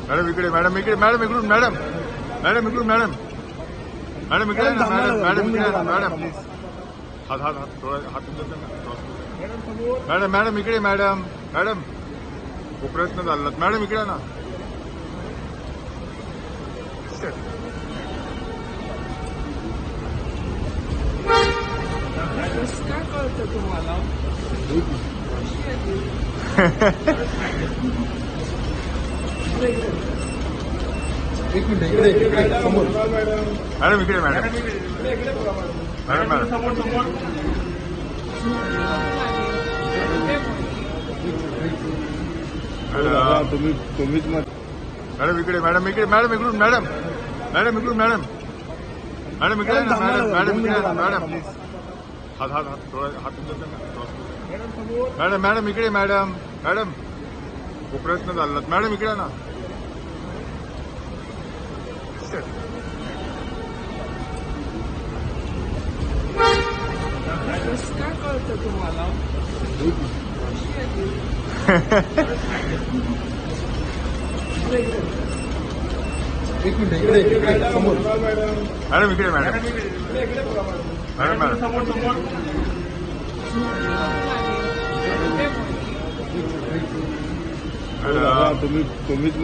madam इकडे madam इकडे madam इकडून मॅडम मॅडम इकडून मॅडम मॅडम इकडे ना मॅडम मॅडम इकडे ना मॅडम हात हात हात थोडा हात मॅडम मॅडम इकडे मॅडम मॅडम खूप प्रयत्न चाललात मॅडम इकडे ना काय कळतं तुम्हाला एक मिनिट इकडे समोर मॅडम इकडे मॅडम मॅडम मॅडम तुम्हीच मॅडम इकडे मॅडम इकडे मॅडम इकडून मॅडम मॅडम इकडून मॅडम मॅडम इकडे ना मॅडम मॅडम इकडे ना मॅडम हात हात हात थोडा हात मॅडम मॅडम इकडे मॅडम मॅडम खूप प्रयत्न चाललात मॅडम इकडे ना काय कळतं तुम्हाला एक मिनिट इकडे समोर मॅडम इकडे मॅडम मॅडम मॅडम तुम्हीच